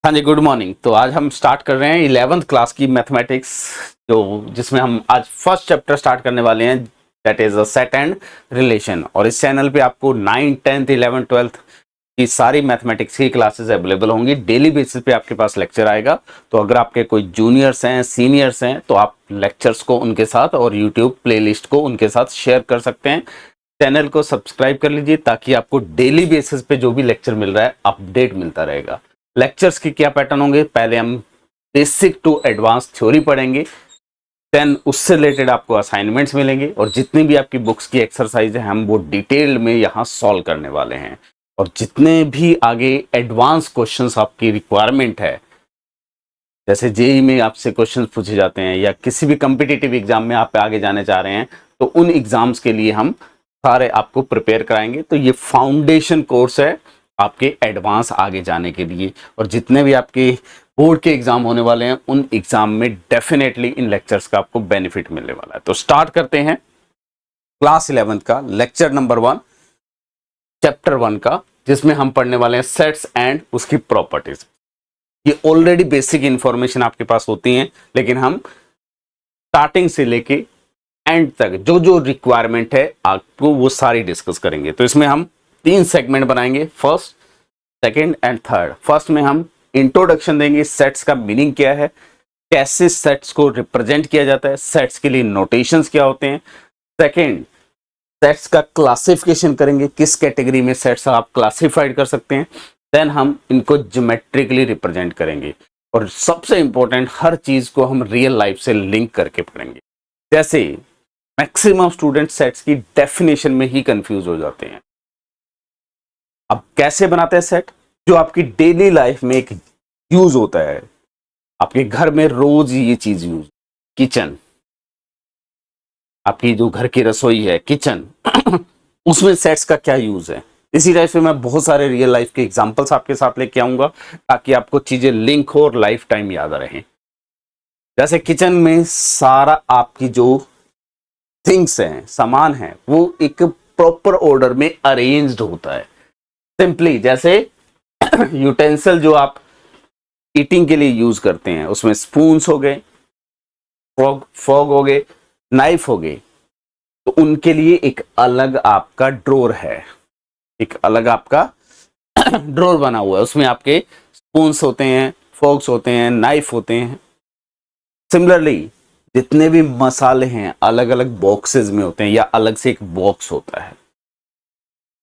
हाँ जी, good morning. तो आज हम स्टार्ट कर रहे हैं 11th क्लास की मैथमेटिक्स, जो जिसमें हम आज फर्स्ट चैप्टर स्टार्ट करने वाले हैं, that is a set and relation. और इस चैनल पे आपको 9th 10th 11th 12th की सारी मैथमेटिक्स की क्लासेस अवेलेबल होंगी। डेली बेसिस पे आपके पास लेक्चर आएगा। तो अगर आपके कोई जूनियर्स हैं, सीनियर्स हैं, तो आप लेक्चर्स को उनके साथ और यूट्यूब प्लेलिस्ट को उनके साथ शेयर कर सकते हैं। चैनल को सब्सक्राइब कर लीजिए ताकि आपको डेली बेसिस पे जो भी लेक्चर मिल रहा है अपडेट मिलता रहेगा। लेक्चर्स के क्या पैटर्न होंगे, पहले हम बेसिक टू एडवांस थ्योरी पढ़ेंगे, देन उससे रिलेटेड आपको असाइनमेंट्स मिलेंगे और जितनी भी आपकी बुक्स की एक्सरसाइज है हम वो डिटेल्ड में यहाँ सॉल्व करने वाले हैं। और जितने भी आगे एडवांस क्वेश्चंस आपकी रिक्वायरमेंट है, जैसे जेई में आपसे क्वेश्चंस पूछे जाते हैं या किसी भी कम्पिटिटिव एग्जाम में आप आगे जाने चाह रहे हैं, तो उन एग्जाम्स के लिए हम सारे आपको प्रिपेयर कराएंगे। तो ये फाउंडेशन कोर्स है आपके एडवांस आगे जाने के लिए। और जितने भी आपके बोर्ड के एग्जाम होने वाले हैं उन एग्जाम में डेफिनेटली इन लेक्चर्स का आपको बेनिफिट मिलने वाला है। तो स्टार्ट करते हैं क्लास 11th का लेक्चर नंबर 1 चैप्टर 1 का, जिसमें हम पढ़ने वाले हैं सेट्स एंड उसकी प्रॉपर्टीज। ये ऑलरेडी बेसिक इंफॉर्मेशन आपके पास होती हैं, लेकिन हम स्टार्टिंग से लेके एंड तक जो जो रिक्वायरमेंट है आपको वो सारी डिस्कस करेंगे। तो इसमें हम 3 सेगमेंट बनाएंगे, first, second and third. First में हम इंट्रोडक्शन देंगे, सेट्स का मीनिंग क्या है, कैसे सेट्स को रिप्रेजेंट किया जाता है, सेट्स के लिए नोटेशंस क्या होते हैं। सेकंड, सेट्स का क्लासिफिकेशन करेंगे, किस कैटेगरी में सेट्स आप क्लासिफाइड कर सकते हैं। देन हम इनको ज्योमेट्रिकली रिप्रेजेंट करेंगे। और सबसे इंपॉर्टेंट, हर चीज को हम रियल लाइफ से लिंक करके पढ़ेंगे। जैसे मैक्सिमम स्टूडेंट सेट्स की डेफिनेशन में ही कंफ्यूज हो जाते हैं। अब कैसे बनाते हैं सेट, जो आपकी डेली लाइफ में एक यूज होता है, आपके घर में रोज ये चीज यूज, किचन, आपकी जो घर की रसोई है किचन उसमें सेट्स का क्या यूज है। इसी टाइप से मैं बहुत सारे रियल लाइफ के एग्जांपल्स आपके साथ लेके आऊंगा ताकि आपको चीजें लिंक हो और लाइफ टाइम याद रहें। जैसे किचन में सारा आपकी जो थिंग्स हैं, सामान है, वो एक प्रॉपर ऑर्डर में अरेंज्ड होता है। सिंपली जैसे यूटेंसिल जो आप ईटिंग के लिए यूज करते हैं, उसमें स्पून्स हो गए, फॉग हो गए, नाइफ हो गए, तो उनके लिए एक अलग आपका ड्रॉर है, एक अलग आपका ड्रॉर बना हुआ है। उसमें आपके स्पून्स होते हैं, फॉक्स होते हैं, नाइफ होते हैं। सिमिलरली जितने भी मसाले हैं अलग अलग बॉक्सेस में होते हैं या अलग से एक बॉक्स होता है।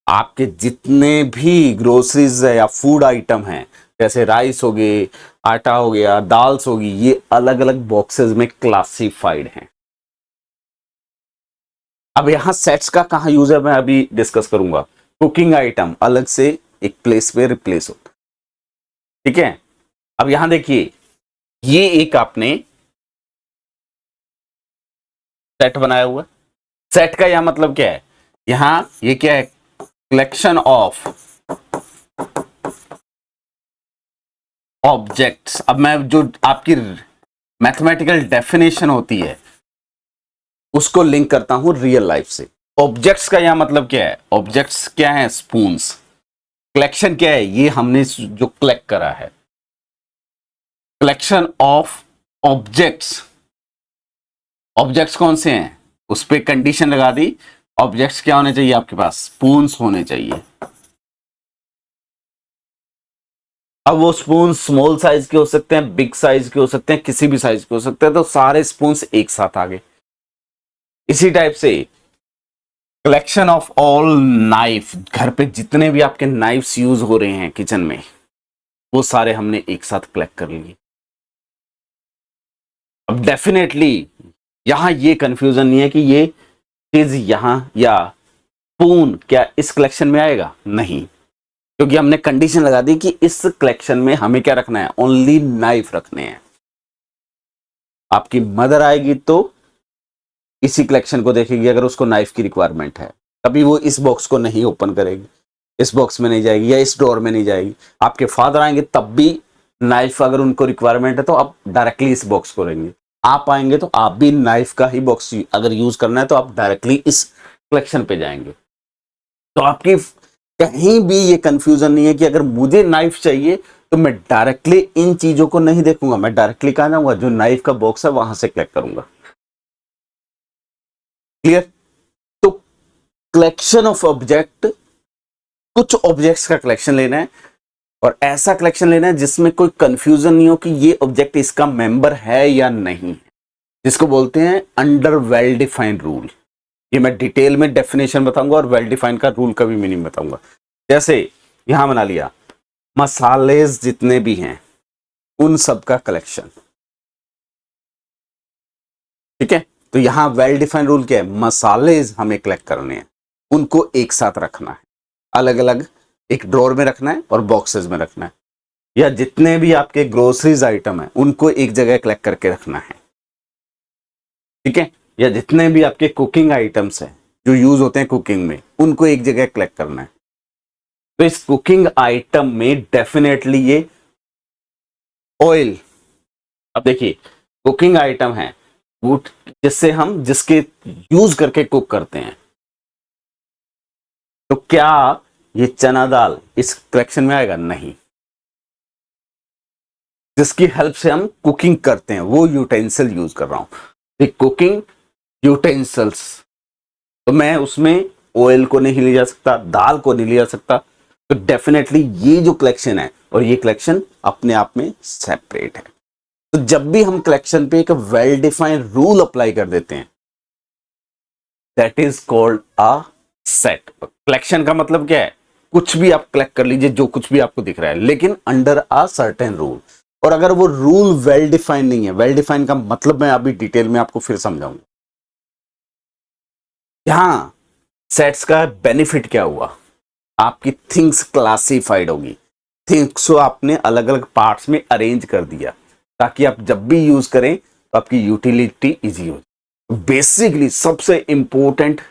आपके जितने भी ग्रोसरीज या फूड आइटम हैं, जैसे राइस हो गए, आटा हो गया, दाल्स होगी, ये अलग अलग बॉक्सेस में क्लासिफाइड हैं। अब यहां सेट्स का कहां यूज है मैं अभी डिस्कस करूंगा। कुकिंग आइटम अलग से एक प्लेस पे रिप्लेस होता है, ठीक है। अब यहां देखिए, ये एक आपने सेट बनाया हुआ है। सेट का यहां मतलब क्या है, यहां ये क्या है, कलेक्शन ऑफ ऑब्जेक्ट्स। अब मैं जो आपकी मैथमेटिकल डेफिनेशन होती है उसको लिंक करता हूं रियल लाइफ से। ऑब्जेक्ट्स का यहां मतलब क्या है, ऑब्जेक्ट्स क्या है, स्पून्स। कलेक्शन क्या है, ये हमने जो कलेक्ट करा है। कलेक्शन ऑफ ऑब्जेक्ट्स, ऑब्जेक्ट्स कौन से हैं, उस पर कंडीशन लगा दी, ऑब्जेक्ट्स क्या होने चाहिए आपके पास, स्पून्स होने चाहिए। अब वो स्पून स्मॉल साइज के हो सकते हैं, बिग साइज के हो सकते हैं, किसी भी साइज के हो सकते हैं, तो सारे स्पून्स एक साथ आ गए। इसी टाइप से कलेक्शन ऑफ ऑल नाइफ, घर पे जितने भी आपके नाइफ्स यूज हो रहे हैं किचन में, वो सारे हमने एक साथ कलेक्ट कर लिए। अब डेफिनेटली यहां ये कंफ्यूजन नहीं है कि ये चीज यहां या स्पून क्या इस कलेक्शन में आएगा, नहीं, क्योंकि हमने कंडीशन लगा दी कि इस कलेक्शन में हमें क्या रखना है, ओनली नाइफ रखने हैं। आपकी मदर आएगी तो इसी कलेक्शन को देखेगी, अगर उसको नाइफ की रिक्वायरमेंट है कभी वो इस बॉक्स को नहीं ओपन करेगी, इस बॉक्स में नहीं जाएगी या इस ड्रॉर में नहीं जाएगी। आपके फादर आएंगे तब भी नाइफ अगर उनको रिक्वायरमेंट है तो आप डायरेक्टली इस बॉक्स को लेंगे। आप आएंगे तो आप भी नाइफ का ही बॉक्स अगर यूज करना है तो आप डायरेक्टली इस कलेक्शन पे जाएंगे। तो आपकी कहीं भी ये कंफ्यूजन नहीं है कि अगर मुझे नाइफ चाहिए तो मैं डायरेक्टली इन चीजों को नहीं देखूंगा, मैं डायरेक्टली कहां जाऊंगा, जो नाइफ का बॉक्स है वहां से कलेक्ट करूंगा। क्लियर? तो कलेक्शन ऑफ ऑब्जेक्ट, कुछ ऑब्जेक्ट्स का कलेक्शन लेना है और ऐसा कलेक्शन लेना है जिसमें कोई कंफ्यूजन नहीं हो कि ये ऑब्जेक्ट इसका मेंबर है या नहीं, जिसको बोलते हैं अंडर वेल डिफाइंड रूल। ये मैं डिटेल में डेफिनेशन बताऊंगा और वेल डिफाइंड का रूल का भी मीनिंग बताऊंगा। जैसे यहां बना लिया, मसालेज जितने भी हैं उन सब का कलेक्शन, ठीक है। तो यहां वेल डिफाइंड रूल क्या है, मसालेज हमें कलेक्ट करने हैं, उनको एक साथ रखना है, अलग अलग एक ड्रॉर में रखना है और बॉक्सेस में रखना है, या जितने भी आपके ग्रोसरीज आइटम है उनको एक जगह कलेक्ट करके रखना है, ठीक है। या जितने भी आपके कुकिंग आइटम्स हैं जो यूज होते हैं कुकिंग में, उनको एक जगह कलेक्ट करना है। तो इस कुकिंग आइटम में डेफिनेटली ये ऑयल, अब देखिए कुकिंग आइटम है वो जिससे हम जिसके यूज करके कुक करते हैं, तो क्या ये चना दाल इस कलेक्शन में आएगा? नहीं। जिसकी हेल्प से हम कुकिंग करते हैं वो यूटेंसिल यूज कर रहा हूं, कुकिंग यूटेंसिल्स, तो मैं उसमें ऑयल को नहीं ले जा सकता, दाल को नहीं ले जा सकता। तो डेफिनेटली ये जो कलेक्शन है और ये कलेक्शन अपने आप में सेपरेट है। तो जब भी हम कलेक्शन पे एक वेल डिफाइंड रूल अप्लाई कर देते हैं, that is called a set. Collection का मतलब क्या है, कुछ भी आप कलेक्ट कर लीजिए जो कुछ भी आपको दिख रहा है, लेकिन अंडर अ सर्टेन रूल। और अगर वो रूल वेल डिफाइंड नहीं है, वेल डिफाइंड का मतलब मैं अभी डिटेल में आपको फिर समझाऊंगा। यहां सेट्स का बेनिफिट क्या हुआ, आपकी थिंग्स क्लासिफाइड होगी, थिंग्स को आपने अलग अलग पार्ट्स में अरेंज कर दिया ताकि आप जब भी यूज करें तो आपकी यूटिलिटी इजी हो। बेसिकली सबसे इंपॉर्टेंट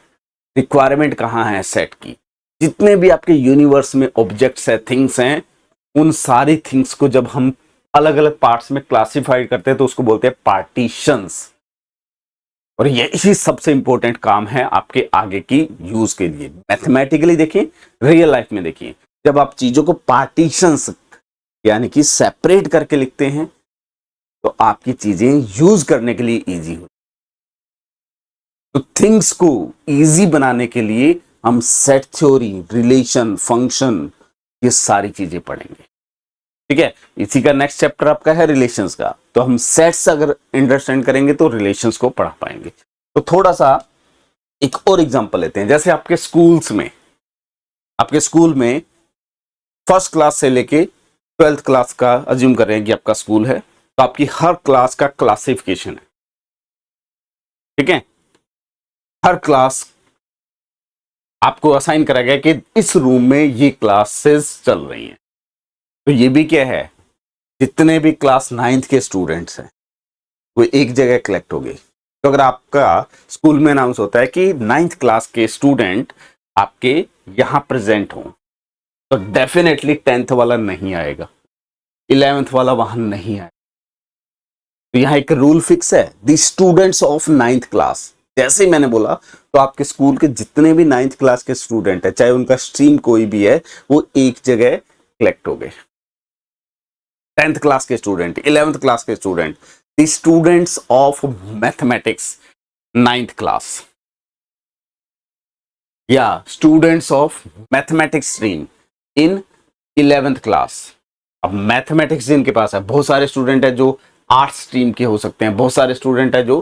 रिक्वायरमेंट कहां है सेट की, जितने भी आपके यूनिवर्स में ऑब्जेक्ट्स है, थिंग्स हैं, उन सारी थिंग्स को जब हम अलग अलग पार्ट्स में क्लासिफाई करते हैं तो उसको बोलते हैं पार्टीशंस। और यही सबसे इंपॉर्टेंट काम है आपके आगे की यूज के लिए। मैथमेटिकली देखिए, रियल लाइफ में देखिए, जब आप चीजों को पार्टीशंस यानी कि सेपरेट करके लिखते हैं तो आपकी चीजें यूज करने के लिए इजी हो। तो थिंग्स को इजी बनाने के लिए हम सेट थ्योरी, रिलेशन, फंक्शन, ये सारी चीजें पढ़ेंगे, ठीक है। इसी का नेक्स्ट चैप्टर आपका है रिलेशंस का, तो हम सेट्स अगर अंडरस्टैंड करेंगे तो रिलेशंस को पढ़ा पाएंगे। तो थोड़ा सा एक और एग्जांपल लेते हैं। जैसे आपके स्कूल्स में, आपके स्कूल में फर्स्ट क्लास से लेके 12th क्लास का अज्यूम कर रहे हैं कि आपका स्कूल है, तो आपकी हर क्लास का क्लासिफिकेशन है, ठीक है। हर क्लास आपको असाइन करा गया कि इस रूम में ये क्लासेस चल रही हैं। तो ये भी क्या है, जितने भी क्लास 9th के स्टूडेंट्स हैं वो एक जगह कलेक्ट हो गए। तो अगर आपका स्कूल में अनाउंस होता है कि 9th क्लास के स्टूडेंट आपके यहां प्रेजेंट हो, तो डेफिनेटली 10th वाला नहीं आएगा, 11th वाला वहां नहीं आएगा। तो यहां एक रूल फिक्स है, the students of 9th class. जैसे ही मैंने बोला तो आपके स्कूल के जितने भी 9th क्लास के स्टूडेंट है, चाहे उनका स्ट्रीम कोई भी है, वो एक जगह कलेक्ट हो गए। 10th क्लास के स्टूडेंट, 11th क्लास के student, the students of mathematics 9th class, या students of mathematics stream in 11th class. अब मैथमेटिक्स जिनके पास है, बहुत सारे स्टूडेंट है जो आर्ट्स स्ट्रीम के हो सकते हैं, बहुत सारे स्टूडेंट है जो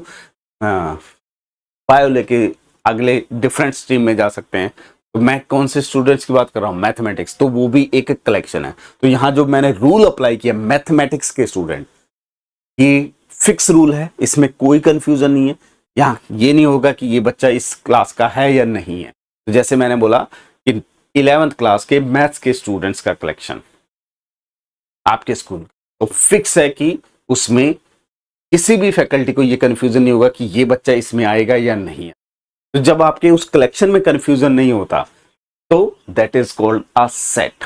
बायो लेके अगले डिफरेंट स्ट्रीम में जा सकते हैं। तो मैं कौन से स्टूडेंट्स की बात कर रहा हूं, मैथमेटिक्स, तो वो भी एक कलेक्शन है। तो यहां जो मैंने रूल अप्लाई किया मैथमेटिक्स के स्टूडेंट, ये फिक्स रूल है, इसमें कोई कंफ्यूजन नहीं है। यहां ये नहीं होगा कि ये बच्चा इस क्लास का है या नहीं है। तो जैसे मैंने बोला कि 11th क्लास के मैथ्स के स्टूडेंट्स का कलेक्शन आपके स्कूल, तो फिक्स है कि उसमें किसी भी फैकल्टी को ये कंफ्यूजन नहीं होगा कि ये बच्चा इसमें आएगा या नहीं है। तो जब आपके उस कलेक्शन में कंफ्यूजन नहीं होता तो that is called a set.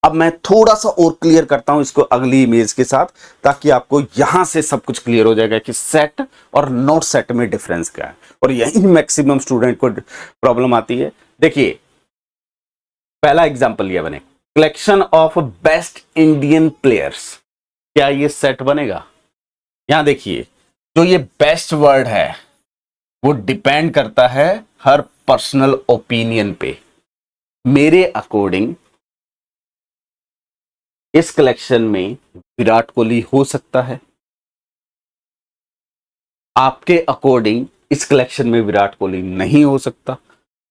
अब मैं थोड़ा सा और क्लियर करता हूं इसको अगली इमेज के साथ, ताकि आपको यहां से सब कुछ क्लियर हो जाएगा कि सेट और नॉट सेट में डिफरेंस क्या है। और यही मैक्सिमम स्टूडेंट को प्रॉब्लम आती है। देखिए, पहला एग्जांपल लिया मैंने, collection of best Indian players, क्या ये सेट बनेगा? यहां देखिए, जो ये बेस्ट वर्ड है वो डिपेंड करता है हर पर्सनल ओपिनियन पे। मेरे अकॉर्डिंग इस कलेक्शन में विराट कोहली हो सकता है, आपके अकॉर्डिंग इस कलेक्शन में विराट कोहली नहीं हो सकता,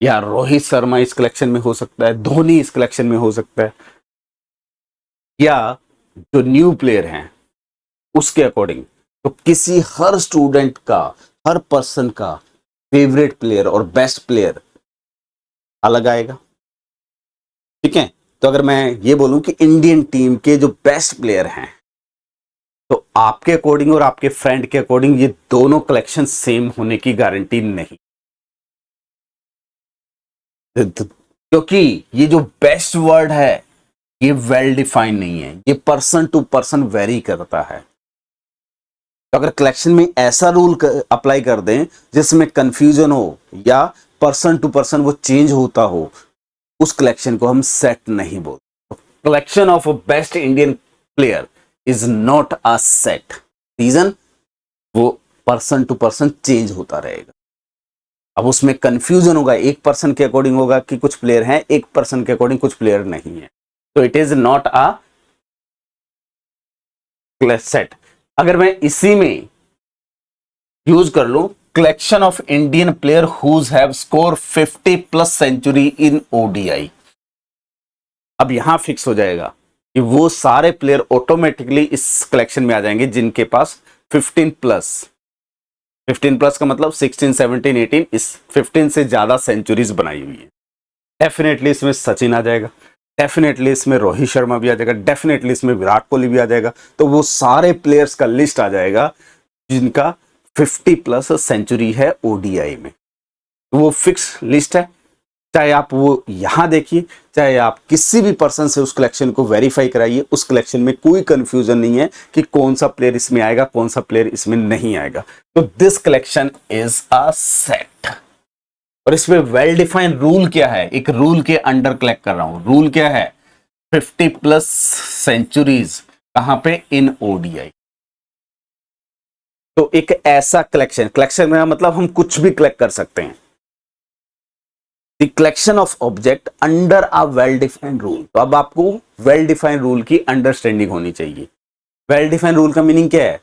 या रोहित शर्मा इस कलेक्शन में हो सकता है, धोनी इस कलेक्शन में हो सकता है, या जो न्यू प्लेयर हैं उसके अकॉर्डिंग। तो किसी हर स्टूडेंट का, हर पर्सन का फेवरेट प्लेयर और बेस्ट प्लेयर अलग आएगा, ठीक है। तो अगर मैं ये बोलूं कि इंडियन टीम के जो बेस्ट प्लेयर हैं, तो आपके अकॉर्डिंग और आपके फ्रेंड के अकॉर्डिंग ये दोनों कलेक्शन सेम होने की गारंटी नहीं, क्योंकि ये जो बेस्ट वर्ड है ये वेल डिफाइंड नहीं है, ये पर्सन टू पर्सन वेरी करता है। तो अगर कलेक्शन में ऐसा रूल अप्लाई कर दें जिसमें कंफ्यूजन हो या पर्सन टू पर्सन वो चेंज होता हो, उस कलेक्शन को हम सेट नहीं बोलते। Collection of a best Indian player is not a set, reason वो पर्सन टू पर्सन चेंज होता रहेगा। अब उसमें कंफ्यूजन होगा, एक पर्सन के अकॉर्डिंग होगा कि कुछ प्लेयर हैं, एक पर्सन के अकॉर्डिंग कुछ प्लेयर नहीं है, तो it is not a set. अगर मैं इसी में यूज कर लूं collection of Indian player who have score 50+ century in ODI, अब यहां फिक्स हो जाएगा कि वो सारे प्लेयर ऑटोमेटिकली इस कलेक्शन में आ जाएंगे जिनके पास 15+ का मतलब 16, 17, 18, इस 15 से ज्यादा सेंचुरीज बनाई हुई है। डेफिनेटली इसमें सचिन आ जाएगा, डेफिनेटली इसमें रोहित शर्मा भी आ जाएगा, डेफिनेटली इसमें विराट कोहली भी आ जाएगा। तो वो सारे प्लेयर्स का लिस्ट आ जाएगा जिनका 50+ सेंचुरी है ओडीआई में। तो वो फिक्स लिस्ट है, चाहे आप वो यहां देखिए, चाहे आप किसी भी पर्सन से उस कलेक्शन को वेरीफाई कराइए, उस कलेक्शन में कोई कंफ्यूजन नहीं है कि कौन सा प्लेयर इसमें आएगा, कौन सा प्लेयर इसमें नहीं आएगा। तो this collection is a set. और इसमें वेल डिफाइंड रूल क्या है, एक रूल के अंडर कलेक्ट कर रहा हूं। रूल क्या है? 50+ सेंचुरीज कहां पे? In ODI. तो एक ऐसा कलेक्शन में मतलब हम कुछ भी कलेक्ट कर सकते हैं। The collection of object under a well defined rule. तो अब आपको वेल डिफाइंड रूल की अंडरस्टैंडिंग होनी चाहिए। वेल डिफाइंड रूल का मीनिंग क्या है?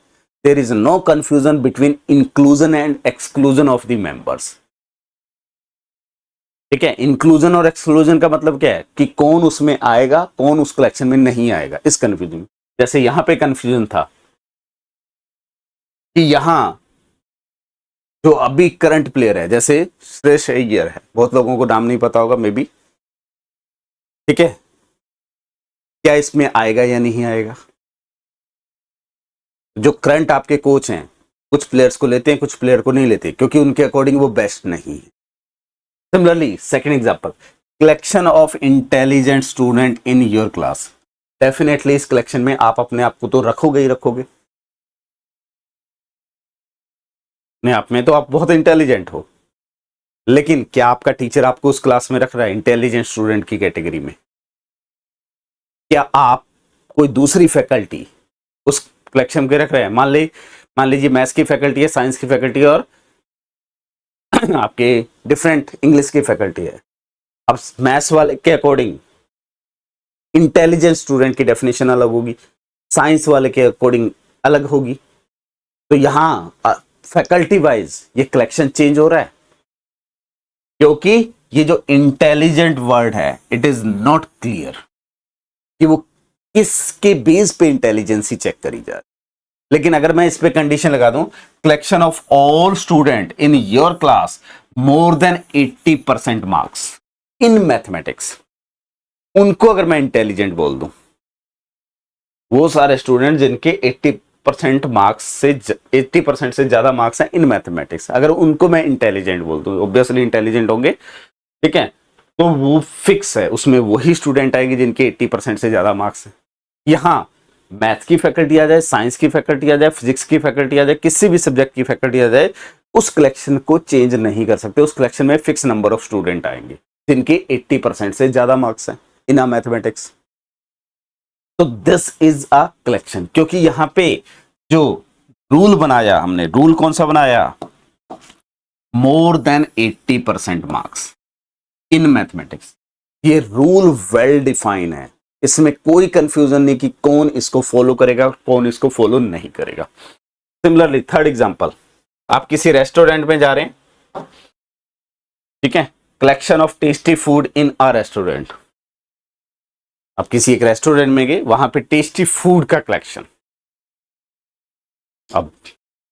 There is no confusion between inclusion and exclusion of the members. ठीक है, इंक्लूजन और एक्सक्लूजन का मतलब क्या है कि कौन उसमें आएगा, कौन उस कलेक्शन में नहीं आएगा, इस कंफ्यूजन। जैसे यहां पे कंफ्यूजन था कि यहां जो अभी करंट प्लेयर है, जैसे श्रेयस अय्यर है, बहुत लोगों को नाम नहीं पता होगा मे बी, ठीक है, क्या इसमें आएगा या नहीं आएगा? जो करंट आपके कोच हैं, कुछ प्लेयर्स को लेते हैं, कुछ प्लेयर को नहीं लेते, क्योंकि उनके अकॉर्डिंग वो बेस्ट नहीं है। Similarly second example, collection of intelligent student in your class. Definitely इस कलेक्शन में आप अपने आप को तो रखोगे ही रखोगे, अपने आप में तो आप बहुत इंटेलिजेंट हो, लेकिन क्या आपका टीचर आपको उस क्लास में रख रहा है इंटेलिजेंट स्टूडेंट की कैटेगरी में? क्या आप कोई दूसरी फैकल्टी उस कलेक्शन के रख रहे हैं? मान लीजिए मैथ्स की फैकल्टी है, साइंस की फैकल्टी है, और आपके डिफरेंट इंग्लिश की फैकल्टी है। अब मैथ्स वाले के अकॉर्डिंग इंटेलिजेंट स्टूडेंट की डेफिनेशन अलग होगी, साइंस वाले के अकॉर्डिंग अलग होगी। तो यहां फैकल्टी वाइज ये कलेक्शन चेंज हो रहा है, क्योंकि ये जो इंटेलिजेंट वर्ड है इट इज नॉट क्लियर कि वो किसके बेस पे इंटेलिजेंसी चेक करी जा रही। लेकिन अगर मैं इस पे कंडीशन लगा दूं, collection of all student in your class more than 80% marks in mathematics, उनको अगर मैं इंटेलिजेंट बोल दूं, वो सारे स्टूडेंट जिनके 80% मार्क्स से 80% से ज्यादा मार्क्स हैं इन मैथमेटिक्स, अगर उनको मैं इंटेलिजेंट बोल दूं, ऑब्वियसली इंटेलिजेंट होंगे, ठीक है, तो वो फिक्स है, उसमें वही स्टूडेंट आएंगे जिनके 80% से ज्यादा मार्क्स हैं। यहां मैथ की फैकल्टी आ जाए, साइंस की फैकल्टी आ जाए, फिजिक्स की फैकल्टी आ जाए, किसी भी सब्जेक्ट की फैकल्टी आ जाए, उस कलेक्शन को चेंज नहीं कर सकते। उस कलेक्शन में फिक्स नंबर ऑफ स्टूडेंट आएंगे जिनके 80% से ज्यादा मार्क्स हैं इन मैथमेटिक्स। तो दिस इज अ कलेक्शन, क्योंकि यहां पे जो रूल बनाया हमने, रूल कौन सा बनाया, more than 80% marks in mathematics. ये रूल वेल डिफाइन है, इसमें कोई कंफ्यूजन नहीं कि कौन इसको फॉलो करेगा कौन इसको फॉलो नहीं करेगा। सिमिलरली थर्ड एग्जांपल, आप किसी रेस्टोरेंट में जा रहे हैं, ठीक है, collection of tasty food in a restaurant. आप किसी एक रेस्टोरेंट में गए, वहां पे टेस्टी फूड का कलेक्शन। अब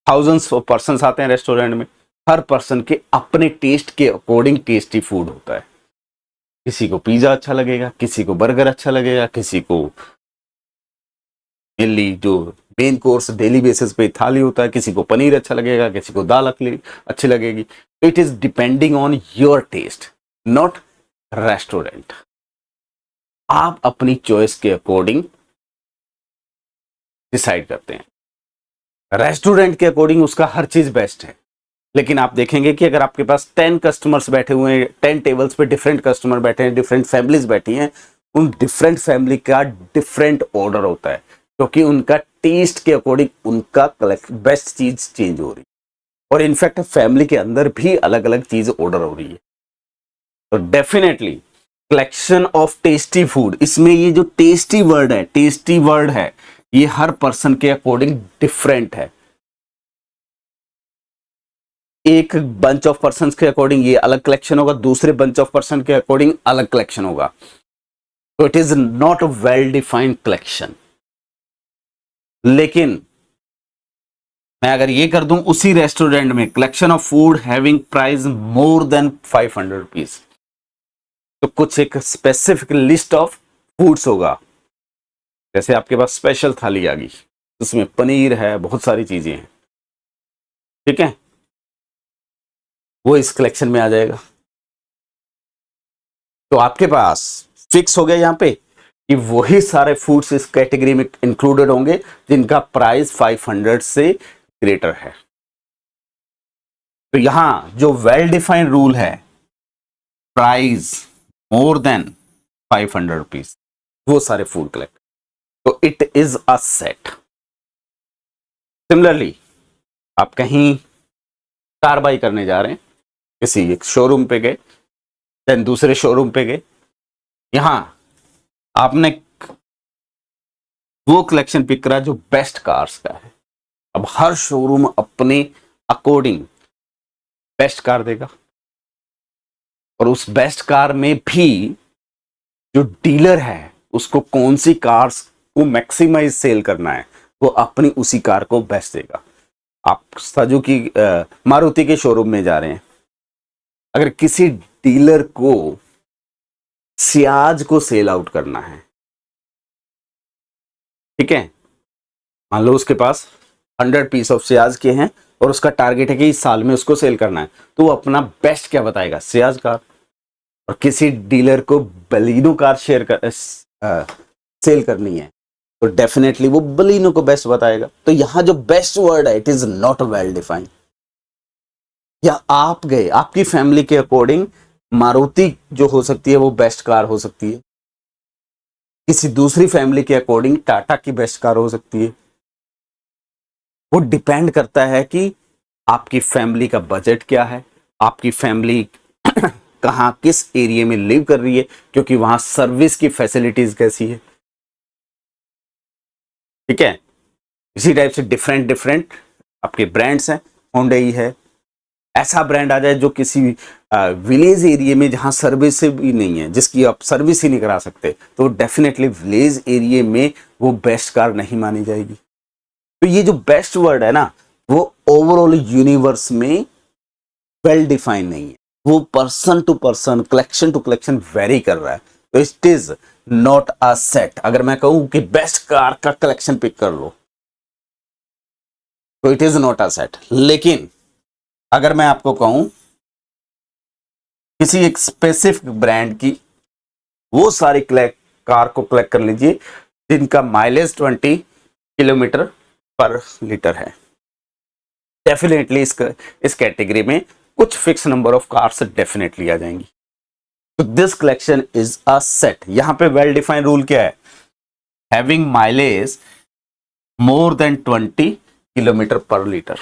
थाउजेंड्स ऑफ पर्सन आते हैं रेस्टोरेंट में, हर पर्सन के अपने टेस्ट के अकॉर्डिंग टेस्टी फूड होता है। किसी को पिज्जा अच्छा लगेगा, किसी को बर्गर अच्छा लगेगा, किसी को मेनली जो मेन कोर्स डेली बेसिस पे थाली होता है, किसी को पनीर अच्छा लगेगा, किसी को दाल अच्छी लगेगी। तो it is depending on your taste, not restaurant. आप अपनी चॉइस के अकॉर्डिंग डिसाइड करते हैं। रेस्टोरेंट के अकॉर्डिंग उसका हर चीज बेस्ट है, लेकिन आप देखेंगे कि अगर आपके पास 10 कस्टमर्स बैठे हुए हैं, 10 टेबल्स पे डिफरेंट कस्टमर बैठे हैं, डिफरेंट फैमिलीज बैठी हैं, उन डिफरेंट फैमिली का डिफरेंट ऑर्डर होता है, क्योंकि उनका टेस्ट के अकॉर्डिंग उनका बेस्ट चीज चेंज हो रही है, और इनफैक्ट फैमिली के अंदर भी अलग अलग चीज ऑर्डर हो रही है। तो definitely collection of tasty food, इसमें ये जो टेस्टी वर्ड है, ये हर पर्सन के अकॉर्डिंग डिफरेंट है। एक बंच ऑफ पर्सन के अकॉर्डिंग ये अलग कलेक्शन होगा, दूसरे बंच ऑफ पर्सन के अकॉर्डिंग अलग कलेक्शन होगा। तो it is not a well defined collection. लेकिन मैं अगर ये कर दूं, उसी रेस्टोरेंट में collection of food having price more than 500 rupees, तो कुछ एक स्पेसिफिक लिस्ट ऑफ फूड्स होगा। जैसे आपके पास स्पेशल थाली आ गई, उसमें पनीर है, बहुत सारी चीजें हैं, ठीक है, वो इस कलेक्शन में आ जाएगा। तो आपके पास फिक्स हो गया यहां पे कि वही सारे फूड्स इस कैटेगरी में इंक्लूडेड होंगे जिनका प्राइस 500 से ग्रेटर है। तो यहां जो वेल डिफाइंड रूल है, प्राइस मोर देन 500 रुपीज, वो सारे फूड कलेक्ट, तो it is a set. Similarly आप कहीं कार बाई करने जा रहे हैं, किसी एक शोरूम पे गए, देन दूसरे शोरूम पे गए, यहां आपने वो कलेक्शन पिक करा जो बेस्ट कार्स का है। अब हर शोरूम अपने अकॉर्डिंग बेस्ट कार देगा, और उस बेस्ट कार में भी जो डीलर है उसको कौन सी कार्स को मैक्सिमाइज सेल करना है, वो अपनी उसी कार को बेस्ट देगा। आप सुजुकी मारुति के शोरूम में जा रहे हैं, अगर किसी डीलर को सियाज को सेल आउट करना है, ठीक है, मान लो उसके पास 100 पीस ऑफ सियाज के हैं और उसका टारगेट है कि इस साल में उसको सेल करना है, तो वो अपना बेस्ट क्या बताएगा, सियाज कार। और किसी डीलर को बलिनो कार सेल करनी है, तो डेफिनेटली वो बलिनो को बेस्ट बताएगा। तो यहां जो बेस्ट वर्ड है, it is not well defined. या आप गए, आपकी फैमिली के अकॉर्डिंग मारुति जो हो सकती है वो बेस्ट कार हो सकती है, किसी दूसरी फैमिली के अकॉर्डिंग टाटा की बेस्ट कार हो सकती है। वो डिपेंड करता है कि आपकी फैमिली का बजट क्या है, आपकी फैमिली कहां किस एरिया में लिव कर रही है, क्योंकि वहां सर्विस की फैसिलिटीज कैसी है, ठीक है। इसी टाइप से डिफरेंट डिफरेंट आपके ब्रांड्स हैं। होंडई है, ऐसा ब्रांड आ जाए जो किसी विलेज एरिया में जहां सर्विस भी नहीं है, जिसकी आप सर्विस ही नहीं करा सकते, तो डेफिनेटली विलेज एरिया में वो बेस्ट कार नहीं मानी जाएगी। तो ये जो बेस्ट वर्ड है ना, वो ओवरऑल यूनिवर्स में वेल डिफाइन नहीं है, वो person to person, collection to collection vary कर रहा है। तो it is not a set. अगर मैं कहूं कि बेस्ट कार का कलेक्शन पिक कर लो, तो it is not a set. लेकिन अगर मैं आपको कहूं किसी एक स्पेसिफिक ब्रांड की वो सारी कार को कलेक्ट कर लीजिए जिनका माइलेज 20 किलोमीटर पर लीटर है, डेफिनेटली इस कैटेगरी में कुछ fix number of cars definitely आ जाएंगी। तो this collection is a set. यहां पे वेल डिफाइंड रूल क्या है, having mileage more than 20 kilometre per litre.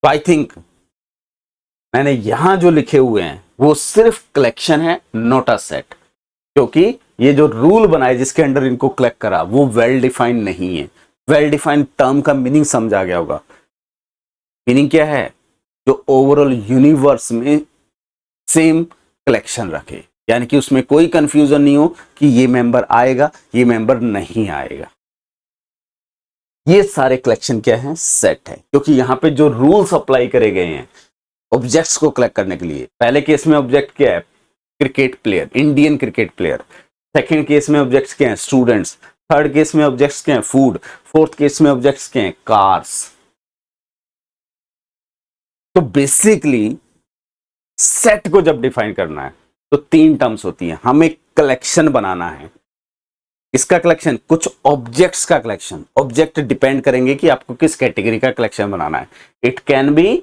तो आई थिंक मैंने यहां जो लिखे हुए हैं वो सिर्फ कलेक्शन है, नॉट अ सेट, क्योंकि ये जो रूल बनाए जिसके अंडर इनको कलेक्ट करा वो वेल डिफाइंड नहीं है। वेल डिफाइंड टर्म का मीनिंग समझ आ गया होगा। मीनिंग क्या है? जो ओवरऑल यूनिवर्स में सेम कलेक्शन रखे, यानी कि उसमें कोई कंफ्यूजन नहीं हो कि ये मेंबर आएगा ये मेंबर नहीं आएगा। ये सारे कलेक्शन क्या है? सेट है, क्योंकि यहां पे जो रूल्स अप्लाई करे गए हैं ऑब्जेक्ट्स को कलेक्ट करने के लिए। पहले केस में ऑब्जेक्ट क्या है? Cricket player, Indian cricket player. Second case में ऑब्जेक्ट्स क्या है? स्टूडेंट्स। थर्ड केस में ऑब्जेक्ट्स क्या है? फूड। फोर्थ केस में ऑब्जेक्ट्स क्या है? कार्स। तो बेसिकली सेट को जब डिफाइन करना है तो तीन टर्म्स होती हैं। हमें कलेक्शन बनाना है, इसका कलेक्शन, कुछ ऑब्जेक्ट्स का कलेक्शन। ऑब्जेक्ट डिपेंड करेंगे कि आपको किस कैटेगरी का कलेक्शन बनाना है। It can be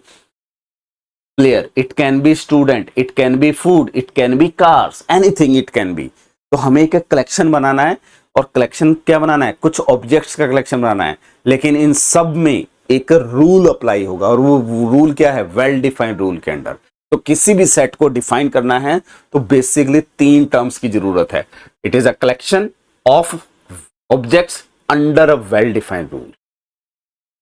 player, it can be student, it can be food, it can be cars, anything it can be. तो हमें एक कलेक्शन बनाना है, और कलेक्शन क्या बनाना है? कुछ ऑब्जेक्ट्स का कलेक्शन बनाना है, लेकिन इन सब में एक रूल अप्लाई होगा, और वो रूल क्या है? वेल डिफाइंड रूल के अंडर। तो किसी भी सेट को डिफाइन करना है तो बेसिकली तीन टर्म्स की जरूरत है। It is a collection of objects under a well defined rule.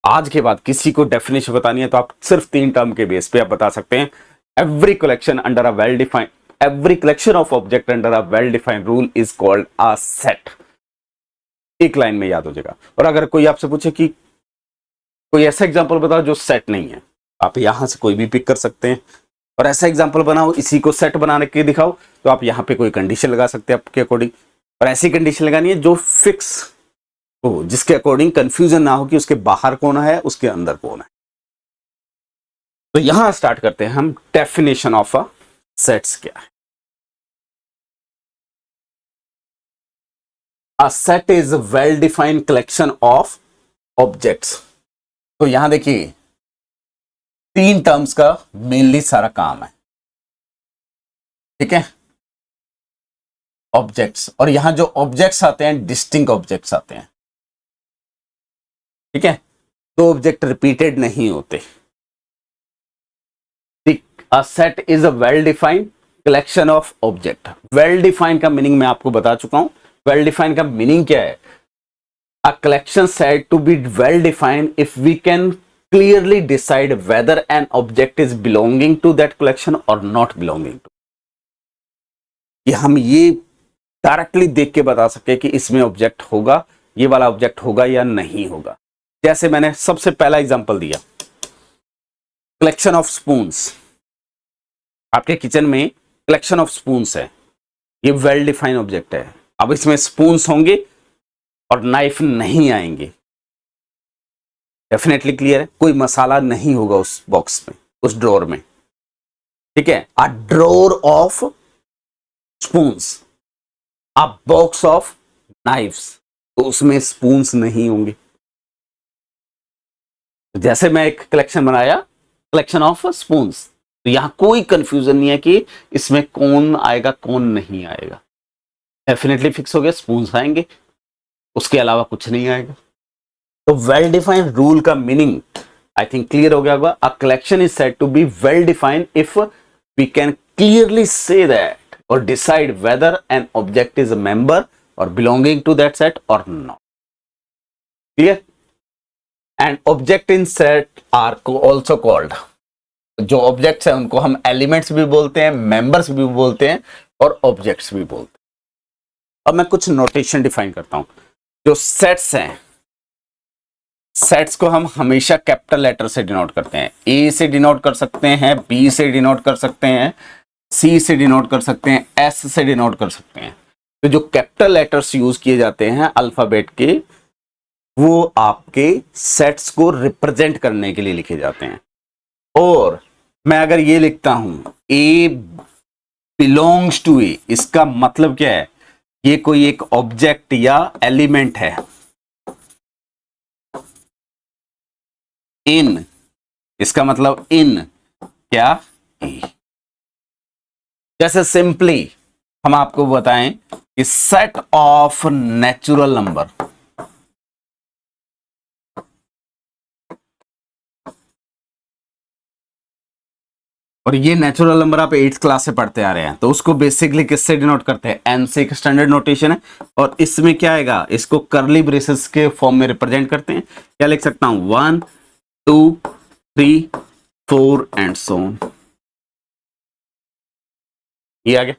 आज के बाद किसी को डेफिनेशन बतानी है तो आप सिर्फ तीन टर्म के बेस पे आप बता सकते हैं। Every collection under a well defined, every collection of object under a well defined rule is called a set. एक लाइन में याद हो जाएगा। और अगर कोई आपसे पूछे कि कोई ऐसा एग्जांपल बताओ जो सेट नहीं है, आप यहां से कोई भी पिक कर सकते हैं और ऐसा एग्जांपल बनाओ, इसी को सेट बनाने के दिखाओ, तो आप यहां पे कोई कंडीशन लगा सकते हैं आपके अकॉर्डिंग। और ऐसी कंडीशन लगानी है जो फिक्स हो, जिसके अकॉर्डिंग कंफ्यूजन ना हो कि उसके बाहर कौन है उसके अंदर कौन है। तो यहां स्टार्ट करते हैं हम। डेफिनेशन ऑफ अ सेट्स क्या है? A set is a well defined collection of objects. तो यहां देखिए तीन टर्म्स का मेनली सारा काम है, ठीक है? ऑब्जेक्ट्स, और यहां जो ऑब्जेक्ट्स आते हैं डिस्टिंक्ट ऑब्जेक्ट्स आते हैं, ठीक है? दो ऑब्जेक्ट रिपीटेड नहीं होते। A set is a well defined collection of object. Well defined का मीनिंग मैं आपको बता चुका हूं। वेल डिफाइंड का मीनिंग क्या है? A collection set to be well defined if we can clearly decide whether an object is belonging to that collection or not belonging to। कि हम ये डायरेक्टली देख के बता सके कि इसमें ऑब्जेक्ट होगा, ये वाला ऑब्जेक्ट होगा या नहीं होगा। जैसे मैंने सबसे पहला एग्जांपल दिया, कलेक्शन ऑफ स्पून्स। आपके किचन में कलेक्शन ऑफ स्पून्स है, ये वेल डिफाइंड ऑब्जेक्ट है। अब इसमें स्पून्स होंगे और नाइफ नहीं आएंगे, डेफिनेटली क्लियर है। कोई मसाला नहीं होगा उस बॉक्स में, उस ड्रॉर में, ठीक है? A drawer of spoons, a box of knives, तो उसमें स्पून्स नहीं होंगे। जैसे मैं एक कलेक्शन बनाया, कलेक्शन ऑफ स्पून्स, तो यहां कोई कंफ्यूजन नहीं है कि इसमें कौन आएगा कौन नहीं आएगा। डेफिनेटली फिक्स हो गया, स्पून्स आएंगे, उसके अलावा कुछ नहीं आएगा। तो वेल डिफाइंड रूल का मीनिंग आई थिंक क्लियर हो गया होगा। A collection is said to be well defined if we can clearly say that or decide whether an object is a member or belonging to that set or not. Clear? And object in set are also called, जो objects हैं उनको हम elements भी बोलते हैं, members भी बोलते हैं और ऑब्जेक्ट्स भी बोलते हैं। अब मैं कुछ नोटेशन डिफाइन करता हूं। जो सेट्स हैं, सेट्स को हम हमेशा कैपिटल लेटर से डिनोट करते हैं। ए से डिनोट कर सकते हैं, बी से डिनोट कर सकते हैं, सी से डिनोट कर सकते हैं, एस से डिनोट कर सकते हैं। तो जो कैपिटल लेटर्स यूज किए जाते हैं अल्फाबेट के, वो आपके सेट्स को रिप्रेजेंट करने के लिए लिखे जाते हैं। और मैं अगर ये लिखता हूं ए बिलोंग्स टू ए, इसका मतलब क्या है? ये कोई एक ऑब्जेक्ट या एलिमेंट है इन, इसका मतलब इन क्या? ए। जैसे सिंपली हम आपको बताएं is set of natural number. और ये नेचुरल नंबर आप 8th क्लास से पढ़ते आ रहे हैं, तो उसको बेसिकली किससे डिनोट करते हैं? एन से। एक स्टैंडर्ड नोटेशन है। और इसमें क्या आएगा? इसको कर्ली ब्रेसेस के फॉर्म में रिप्रेजेंट करते हैं। क्या लिख सकता हूं? 1 2 3 4 एंड सो ऑन। ये आ गया।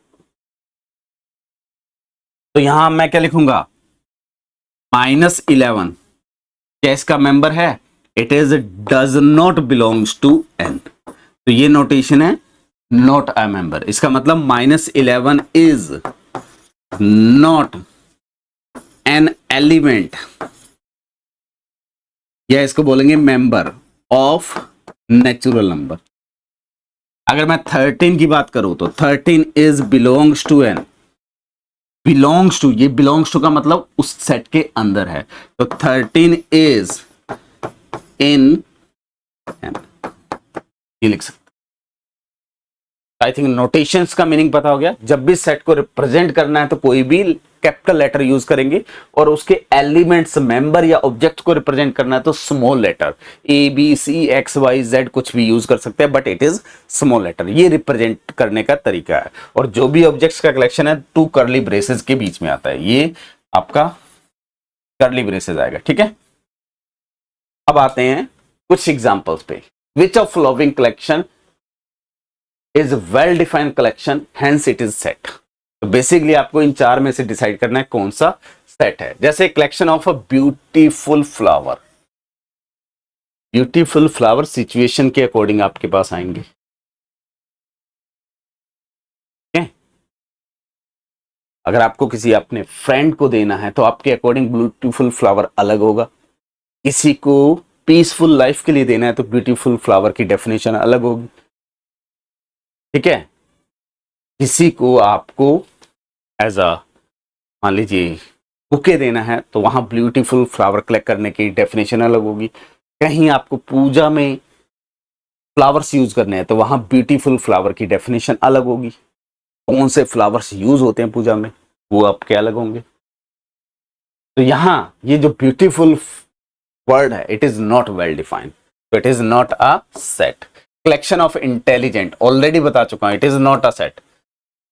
तो यहां मैं क्या लिखूंगा? -11 क्या इसका मेंबर है? It is does not belongs to N. तो ये नोटेशन है नॉट अ मेंबर। इसका मतलब -11 इज नॉट एन एलिमेंट, या इसको बोलेंगे मेंबर ऑफ नेचुरल नंबर। अगर मैं 13 की बात करूं तो 13 is belongs to N. Belongs to, ये बिलोंग्स टू का मतलब उस सेट के अंदर है, तो 13 इज इन एन, ये लिख सकते। आई थिंक नोटेशंस का मीनिंग पता हो गया। जब भी सेट को रिप्रेजेंट करना है तो कोई भी कैपिटल लेटर यूज करेंगे, और उसके एलिमेंट्स, मेंबर या ऑब्जेक्ट को रिप्रेजेंट करना है तो small letter A B C X Y Z कुछ भी यूज कर सकते हैं, but it is small letter. ये रिप्रेजेंट करने का तरीका है। और जो भी ऑब्जेक्ट्स का कलेक्शन है 2 कर्ली ब्रेसेस के बीच में आता है, ये आपका कर्ली ब्रेसेस आएगा। ठीक है, अब आते हैं कुछ एग्जांपल्स पे। Which of following collection is well defined collection, hence it is set. तो बेसिकली आपको इन 4 में से डिसाइड करना है कौन सा सेट है। जैसे collection of a beautiful flower. Beautiful flower situation के अकॉर्डिंग आपके पास आएंगे। अगर आपको किसी अपने फ्रेंड को देना है तो आपके अकॉर्डिंग ब्यूटीफुल फ्लावर अलग होगा। किसी को पीसफुल लाइफ के लिए देना है तो ब्यूटीफुल फ्लावर की डेफिनेशन अलग होगी। ठीक है, किसी को आपको एज अ मान लीजिए बुके देना है तो वहां ब्यूटीफुल फ्लावर कलेक्ट करने की डेफिनेशन अलग होगी। कहीं आपको पूजा में फ्लावर्स यूज करने हैं तो वहां ब्यूटीफुल फ्लावर की डेफिनेशन अलग होगी। कौन से फ्लावर्स यूज होते हैं पूजा में वो आपके अलग होंगे। तो यहां ये जो ब्यूटीफुल वर्ड है, it is not well defined, तो it is not a set. Collection of intelligent, already बता चुका हूं, it is not a set.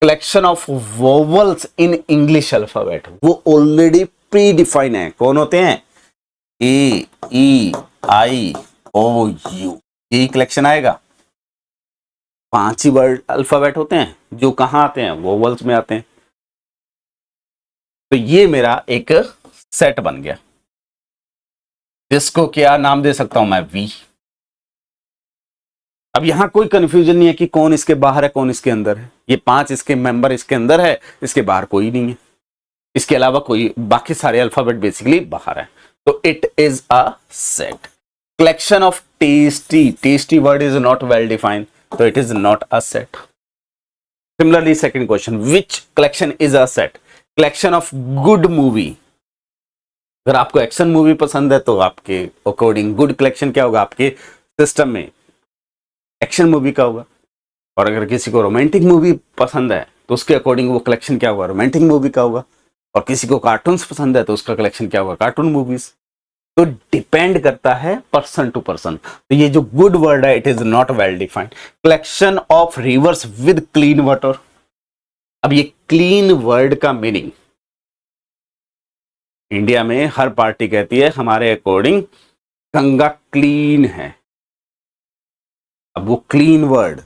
Collection of vowels in English alphabet, वो ऑलरेडी प्री डिफाइन है। कौन होते हैं? ए ई आई ओ यू, यही कलेक्शन आएगा। 5 ही वर्ड अल्फाबेट होते हैं जो कहां आते हैं? वोवल्स में आते हैं। तो ये मेरा एक सेट बन गया, जिसको क्या नाम दे सकता हूं मैं? वी। अब यहां कोई कंफ्यूजन नहीं है कि कौन इसके बाहर है कौन इसके अंदर है। ये 5 इसके मेंबर इसके अंदर है, इसके बाहर कोई नहीं है। इसके अलावा कोई, बाकी सारे अल्फाबेट बेसिकली बाहर है, तो it is a set. Collection of tasty, tasty word is not well defined, तो it is not a set. Similarly second question, which collection is a set? Collection of good movie. अगर आपको action movie पसंद है तो आपके according good collection क्या होगा? आपके सिस्टम में एक्शन मूवी का होगा। और अगर किसी को रोमांटिक मूवी पसंद है तो उसके अकॉर्डिंग वो कलेक्शन क्या होगा? रोमांटिक मूवी का होगा। और किसी को कार्टून्स पसंद है तो उसका कलेक्शन क्या होगा? Cartoon movies. तो डिपेंड करता है पर्सन टू पर्सन। तो ये जो गुड वर्ड है, it is not well defined. Collection of reverse with clean water. अब ये क्लीन वर्ड का मीनिंग, इंडिया में हर पार्टी कहती है हमारे अकॉर्डिंग गंगा क्लीन है। अब वो क्लीन वर्ड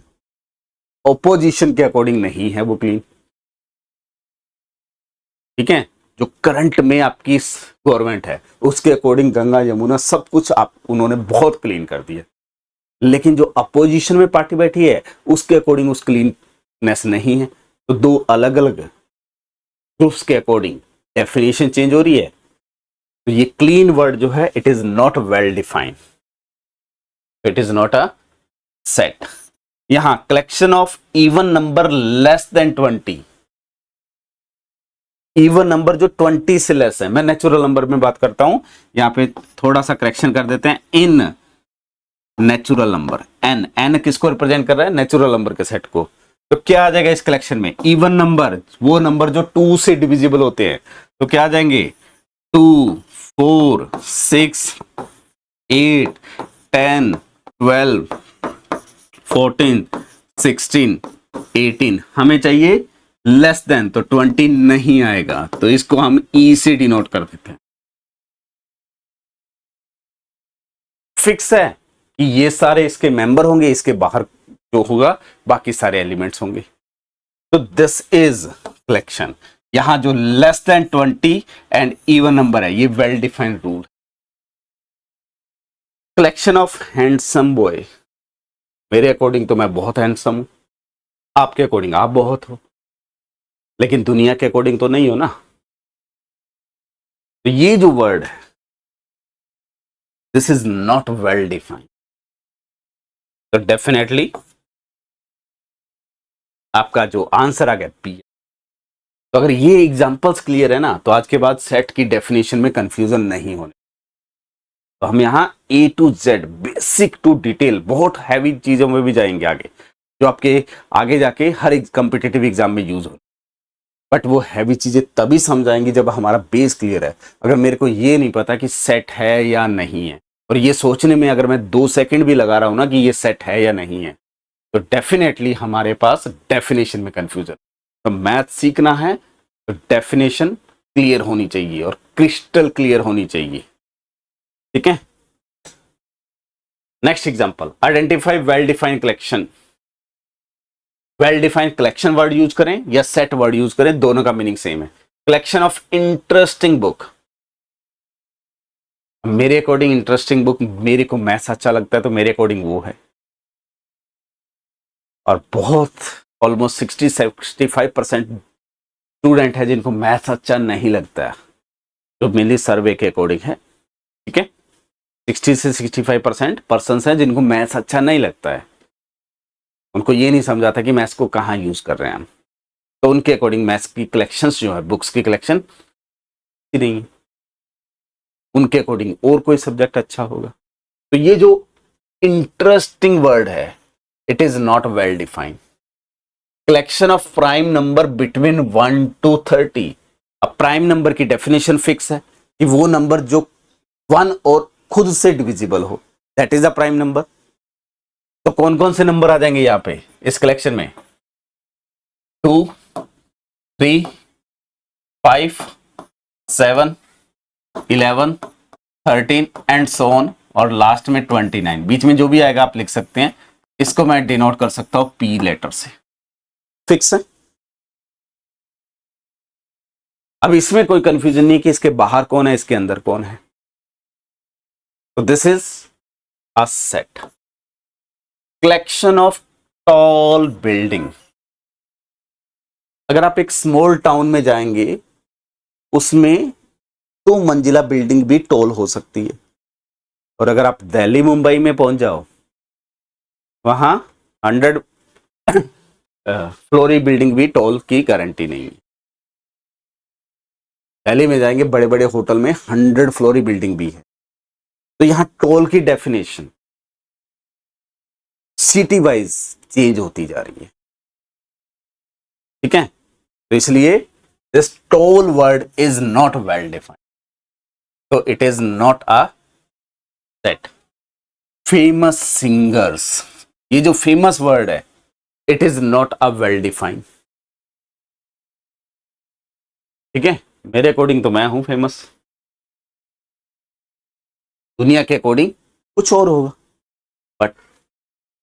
ऑपोजिशन के अकॉर्डिंग नहीं है वो क्लीन। ठीक है, जो करंट में आपकी गवर्नमेंट है उसके अकॉर्डिंग गंगा यमुना सब कुछ आप उन्होंने बहुत क्लीन कर दिया। लेकिन जो अपोजिशन में पार्टी बैठी है उसके अकॉर्डिंग उस क्लीननेस नहीं है। तो 2 अलग अलग ग्रुप्स के अकॉर्डिंग डेफिनेशन चेंज हो रही है। तो ये क्लीन वर्ड जो है, it is not well defined, it is not a set. यहां collection of even number less than 20। Even number जो 20 से लेस है, मैं नेचुरल नंबर में बात करता हूं। यहां पे थोड़ा सा करेक्शन कर देते हैं। इन नेचुरल नंबर, एन, एन किसको रिप्रेजेंट कर रहा है? नेचुरल नंबर के सेट को। तो क्या आ जाएगा इस कलेक्शन में? इवन नंबर, वो नंबर जो 2 से डिविजिबल होते हैं, तो क्या आ जाएंगे? 2, 4, 6, 8, 10, 12, 14, 16, 18। हमें चाहिए लेस देन, तो 20 नहीं आएगा, तो इसको हम ई से डिनोट कर देते हैं। फिक्स है कि ये सारे इसके मेंबर होंगे, इसके बाहर जो होगा बाकी सारे एलिमेंट्स होंगे। तो दिस इज कलेक्शन। यहां जो less than 20 and even number है, ये well defined rule. Collection of handsome boy, मेरे अकॉर्डिंग तो मैं बहुत हैंडसम हूं, आपके अकॉर्डिंग आप बहुत हो, लेकिन दुनिया के अकॉर्डिंग तो नहीं हो ना। तो ये जो वर्ड है, this is not well defined, तो डेफिनेटली आपका जो आंसर आ गया पी। तो अगर ये एग्जांपल्स क्लियर है ना, तो आज के बाद सेट की डेफिनेशन में कंफ्यूजन नहीं होने। तो हम यहाँ A to Z, basic to detail, बहुत हैवी चीजों में भी जाएंगे आगे, जो आपके आगे जाके हर एक कॉम्पिटिटिव एग्जाम में यूज हो। बट वो हैवी चीजें तभी समझाएंगे जब हमारा बेस क्लियर है। अगर मेरे को ये नहीं पता कि सेट है या नहीं है, और ये सोचने में अगर मैं 2 सेकंड भी लगा रहा हूं ना कि ये सेट है या नहीं है, तो डेफिनेटली हमारे पास डेफिनेशन में कंफ्यूजन। तो मैथ सीखना है तो डेफिनेशन क्लियर होनी चाहिए और क्रिस्टल क्लियर होनी चाहिए। ठीक है, next example, identify well defined collection. Well defined collection word use करें या सेट वर्ड यूज करें, दोनों का मीनिंग सेम है। कलेक्शन ऑफ इंटरेस्टिंग बुक, मेरे अकॉर्डिंग इंटरेस्टिंग बुक, मेरे को मैथ्स अच्छा लगता है तो मेरे अकॉर्डिंग वो है। और बहुत ऑलमोस्ट 60-65% स्टूडेंट है जिनको मैथ्स अच्छा नहीं लगता है, जो मेनली सर्वे के अकॉर्डिंग है। ठीक है, 60 से 65% पर्सन हैं जिनको मैथ्स अच्छा नहीं लगता है, उनको ये नहीं समझाता कि मैथ्स को कहाँ यूज कर रहे हैं हम, तो उनके अकॉर्डिंग मैथ्स की कलेक्शंस जो है, बुक्स की कलेक्शन नहीं, उनके अकॉर्डिंग और कोई सब्जेक्ट अच्छा होगा। तो ये जो इंटरेस्टिंग वर्ड है, it is not well defined. Collection of prime number between 1 to 30। अब प्राइम नंबर की डेफिनेशन फिक्स है कि वो नंबर जो 1 और खुद से डिविजिबल हो, that is a prime number. तो कौन कौन से नंबर आ जाएंगे यहां पे इस कलेक्शन में? 2, 3, 5, 7, 11, 13 एंड सो ऑन, और लास्ट में 29। बीच में जो भी आएगा आप लिख सकते हैं, इसको मैं डिनोट कर सकता हूं पी लेटर से। फिक्स है। अब इसमें कोई कंफ्यूजन नहीं कि इसके बाहर कौन है, इसके अंदर कौन है। तो this is a set. Collection of tall building, अगर आप एक स्मॉल टाउन में जाएंगे, उसमें 2 मंजिला बिल्डिंग भी टॉल हो सकती है, और अगर आप दिल्ली मुंबई में पहुंच जाओ, वहां 100 फ्लोरी बिल्डिंग भी टॉल की गारंटी नहीं है। दिल्ली में जाएंगे बड़े बड़े होटल में 100 फ्लोरी बिल्डिंग भी है। तो यहां टॉल की डेफिनेशन सिटी वाइज चेंज होती जा रही है। ठीक है, तो इसलिए this tall word is not well defined, तो it is not a set. Famous singers, ये जो फेमस वर्ड है, it is not a well defined. ठीक है, मेरे अकॉर्डिंग तो मैं हूं फेमस, दुनिया के अकॉर्डिंग कुछ और होगा, but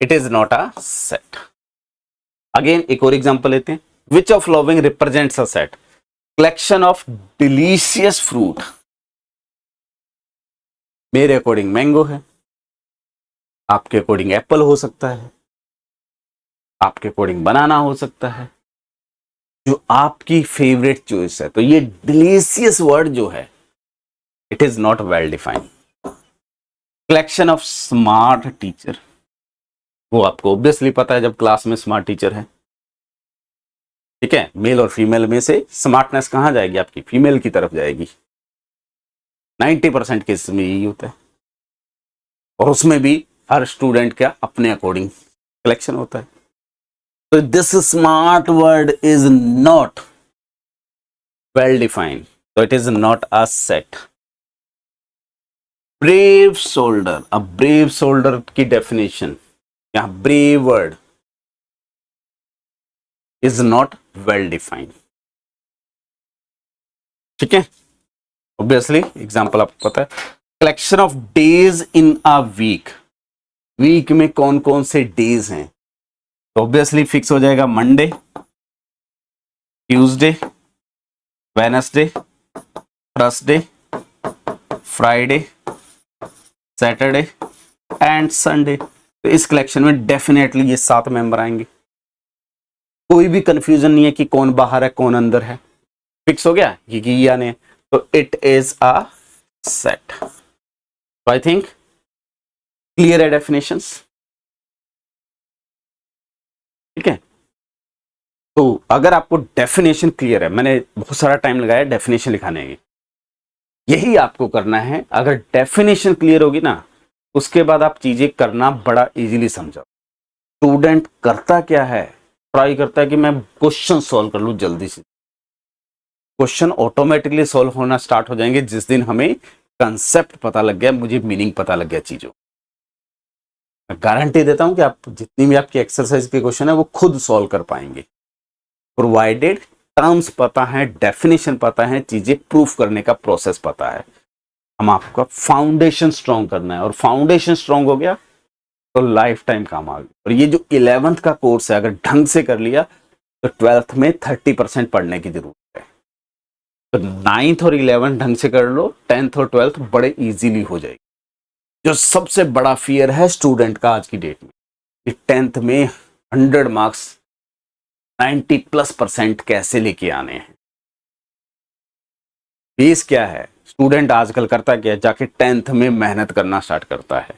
it is not a set. Again एक और एग्जांपल लेते हैं। Which of loving represents a set? Collection of delicious fruit, मेरे अकॉर्डिंग मैंगो है, आपके अकॉर्डिंग एप्पल हो सकता है, आपके अकॉर्डिंग बनाना हो सकता है, जो आपकी फेवरेट चॉइस है। तो ये डिलीशियस वर्ड जो है, it is not well defined. Collection of smart teacher, वो आपको ऑब्वियसली पता है जब क्लास में स्मार्ट टीचर है। ठीक है, मेल और फीमेल में से स्मार्टनेस कहां जाएगी? आपकी फीमेल की तरफ जाएगी। 90% केस में यही होता है, और उसमें भी हर स्टूडेंट का अपने अकॉर्डिंग कलेक्शन होता है। तो this smart word is not well defined, so it is not a set. Brave soldier, अब ब्रेव सोल्डर की डेफिनेशन, यहां brave word is not well defined, ठीक है। ऑब्वियसली एग्जांपल आपको पता है, collection of days in a week, week में कौन कौन से डेज हैं, तो ऑब्वियसली फिक्स हो जाएगा Monday, Tuesday, Wednesday, Thursday, Friday, Saturday and Sunday. तो इस कलेक्शन में डेफिनेटली ये 7 मेंबर आएंगे, कोई भी कंफ्यूजन नहीं है कि कौन बाहर है कौन अंदर है, फिक्स हो गया ये यानी, तो it is a set. I think clear है डेफिनेशंस, ठीक है। तो अगर आपको डेफिनेशन क्लियर है, मैंने बहुत सारा टाइम लगाया डेफिनेशन लिखाने में, यही आपको करना है। अगर डेफिनेशन क्लियर होगी ना, उसके बाद आप चीजें करना बड़ा इजीली समझो। स्टूडेंट करता क्या है, ट्राई करता है कि मैं क्वेश्चन सॉल्व कर लूं जल्दी से। क्वेश्चन ऑटोमेटिकली सॉल्व होना स्टार्ट हो जाएंगे जिस दिन हमें कंसेप्ट पता लग गया, मुझे मीनिंग पता लग गया चीजों। मैं गारंटी देता हूं कि आप जितनी भी आपकी एक्सरसाइज के क्वेश्चन है वो खुद सॉल्व कर पाएंगे, प्रोवाइडेड टर्म्स पता है, डेफिनेशन पता है, चीजें प्रूफ करने का प्रोसेस पता है। हम आपका फाउंडेशन स्ट्रॉन्ग करना है, और फाउंडेशन स्ट्रॉन्ग हो गया तो लाइफ टाइम काम आ गया। और ये जो 11th का कोर्स है, अगर ढंग से कर लिया तो 12th में 30% पढ़ने की जरूरत है। तो 9th और 11th ढंग से कर लो, 10th और 12th बड़े इजीली हो जाएगी। जो सबसे बड़ा फियर है स्टूडेंट का आज की डेट में, कि 10th में 100 मार्क्स 90+% कैसे लेके आने हैं। बेस क्या है, स्टूडेंट आजकल करता क्या है, जाके 10th में मेहनत करना स्टार्ट करता है।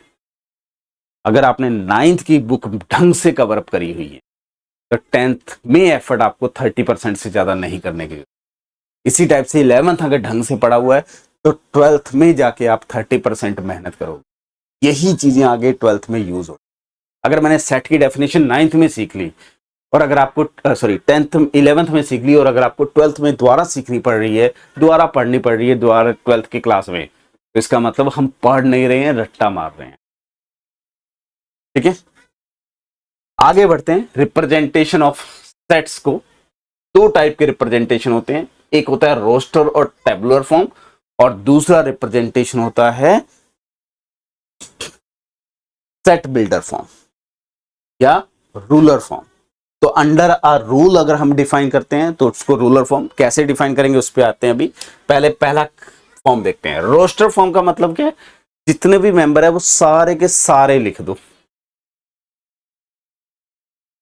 अगर आपने 9th की बुक ढंग से कवर अप करी हुई है तो 10th में एफर्ट आपको 30% से ज्यादा नहीं करने की। इसी टाइप से 11th अगर ढंग से पढ़ा हुआ है तो 12th में जाके आप 30% मेहनत करोगे। यही चीजें आगे 12th में यूज हो। अगर मैंने सेट की डेफिनेशन 9th में सीख ली, और अगर आपको 10th 11th में सीख ली, और अगर आपको 12th में दोबारा सीखनी पड़ रही है, दोबारा पढ़नी पड़ रही है दोबारा 12th की क्लास में, तो इसका मतलब हम पढ़ नहीं रहे हैं, रट्टा मार रहे हैं, ठीक है। आगे बढ़ते हैं। रिप्रेजेंटेशन ऑफ सेट्स को, 2 टाइप के रिप्रेजेंटेशन होते हैं, एक होता है रोस्टर और टेबुलर फॉर्म, और दूसरा रिप्रेजेंटेशन होता है सेट बिल्डर फॉर्म या रूलर फॉर्म। तो अंडर अ रूल अगर हम डिफाइन करते हैं तो उसको रूलर फॉर्म, कैसे डिफाइन करेंगे उस पर आते हैं। अभी पहले पहला फॉर्म देखते हैं। रोस्टर फॉर्म का मतलब क्या है, जितने भी मेंबर है वो सारे के सारे लिख दो।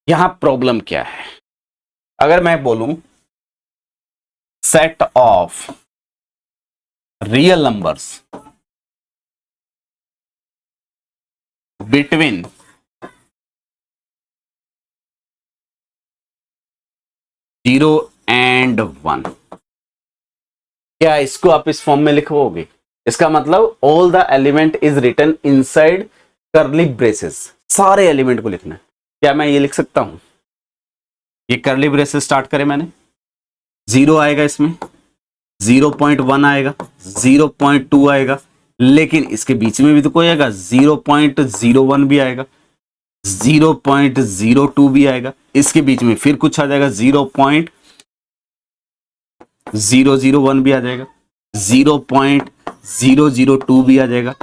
यहां प्रॉब्लम क्या है, अगर मैं बोलूं set of real numbers between 0 and 1, क्या इसको आप इस फॉर्म में लिखोगे? इसका मतलब all the element is written inside curly braces, सारे एलिमेंट को लिखना है। क्या मैं ये लिख सकता हूं, ये करली ब्रेसेस स्टार्ट करें मैंने, 0 आएगा इसमें, 0.1 आएगा, 0.2 आएगा, लेकिन इसके बीच में भी तो कोई आएगा, 0.01 भी आएगा, 0.02 भी आएगा, इसके बीच में फिर कुछ आ जाएगा, 0.001 भी आ जाएगा, 0.002 भी आ जाएगा,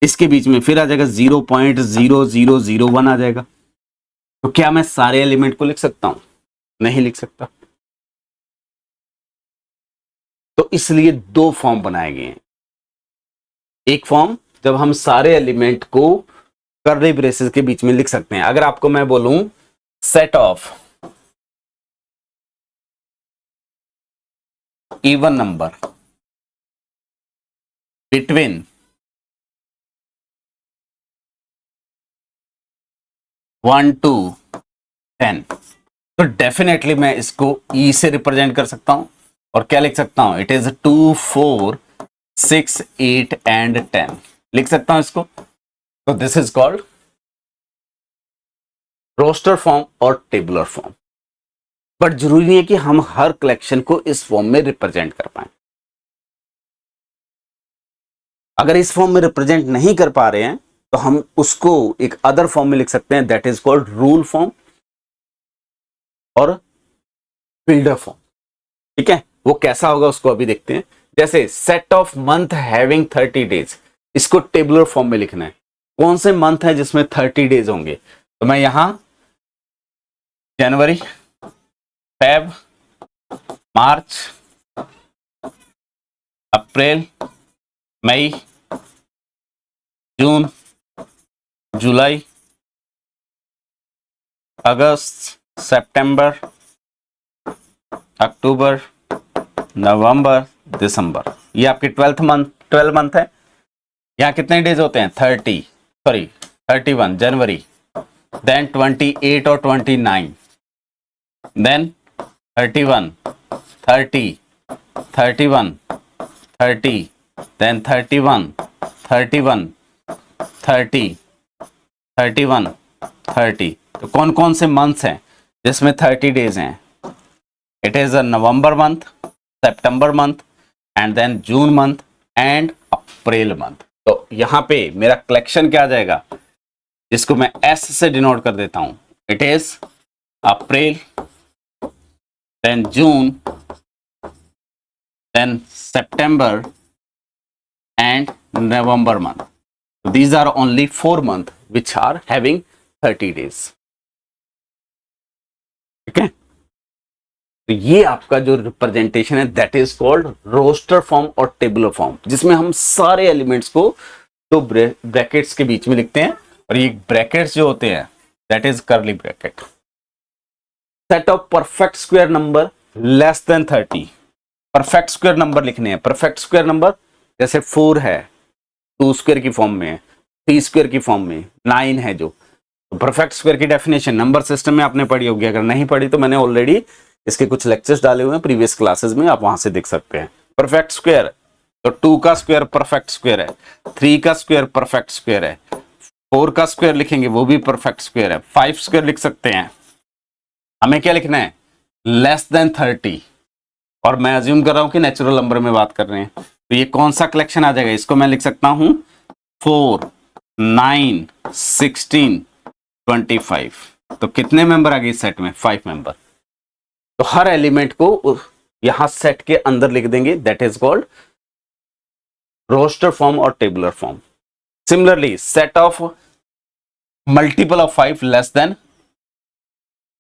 इसके बीच में फिर आ जाएगा 0.0001 आ जाएगा। तो क्या मैं सारे एलिमेंट को लिख सकता हूं? नहीं लिख सकता। तो इसलिए 2 फॉर्म बनाए गए हैं। एक फॉर्म जब हम सारे एलिमेंट को कर्ली ब्रेसेस के बीच में लिख सकते हैं। अगर आपको मैं बोलूं set of even number between 1 to 10, तो डेफिनेटली मैं इसको ई से रिप्रेजेंट कर सकता हूं, और क्या लिख सकता हूं, इट इज 2 4 6 8 एंड 10 लिख सकता हूं इसको। तो this is called roster form और टेबुलर फॉर्म। बट जरूरी नहीं है कि हम हर कलेक्शन को इस फॉर्म में रिप्रेजेंट कर पाए। अगर इस फॉर्म में रिप्रेजेंट नहीं कर पा रहे हैं तो हम उसको एक अदर फॉर्म में लिख सकते हैं, that is called rule form और बिल्डर फॉर्म। ठीक है, वो कैसा होगा उसको अभी देखते हैं। जैसे set of month having 30 days, इसको टेबुलर फॉर्म में लिखना है। कौन से मंथ है जिसमें 30 डेज होंगे? तो मैं यहां जनवरी, फेब, मार्च, अप्रैल, मई, जून, जुलाई, अगस्त, सितंबर, अक्टूबर, नवंबर, दिसंबर, ये आपके 12 मंथ है। यहाँ कितने डेज होते हैं? 31 जनवरी, देन 28 और 29, देन 31, 30, 31, 30, देन 31, 31, 30, 31, 30। तो कौन कौन से मंथ्स हैं जिसमें 30 डेज हैं? It is a November month, September month, and then June month and April month. तो यहां पे मेरा कलेक्शन क्या आ जाएगा, जिसको मैं एस से डिनोट कर देता हूं। It is April, then June, then September and November month. These are only 4 months which are having 30 days. ठीक है, तो ये आपका जो रिप्रेजेंटेशन है that is called roster form और टेबुलर फॉर्म, जिसमें हम सारे एलिमेंट्स को दो ब्रैकेट्स के बीच में लिखते हैं, और ये ब्रैकेट्स जो होते हैं that is curly bracket. Set of perfect square number less then 30, perfect square number लिखने हैं। परफेक्ट स्क्वायर नंबर जैसे 4 है 2 स्क्वायर की फॉर्म में, 3 स्क्वायर की फॉर्म में, 9 है जो। परफेक्ट स्क्वायर की डेफिनेशन नंबर सिस्टम में आपने पढ़ी होगी, अगर नहीं पढ़ी तो मैंने ऑलरेडी इसके कुछ लेक्चर्स डाले हुए हैं प्रीवियस क्लासेस में, आप वहां से देख सकते हैं। परफेक्ट स्क्वायर तो 2 का स्क्वायर परफेक्ट स्क्वायर है, 3 का स्क्वायर परफेक्ट स्क्वायर है, 4 का स्क्वायर लिखेंगे वो भी परफेक्ट स्क्वायर है, 5 स्क्वायर लिख सकते हैं। हमें क्या लिखना है? लेस देन 30, और मैं अज्यूम कर रहा हूं कि नेचुरल नंबर में बात कर रहे हैं, तो ये कौन सा कलेक्शन आ जाएगा? इसको मैं लिख सकता हूं 4, 9, 16, 25। तो कितने मेंबर आ गए इस सेट में? 5 मेंबर। तो हर एलिमेंट को यहां सेट के अंदर लिख देंगे, that is called roster form और tabular form. Similarly set of multiple of 5 less than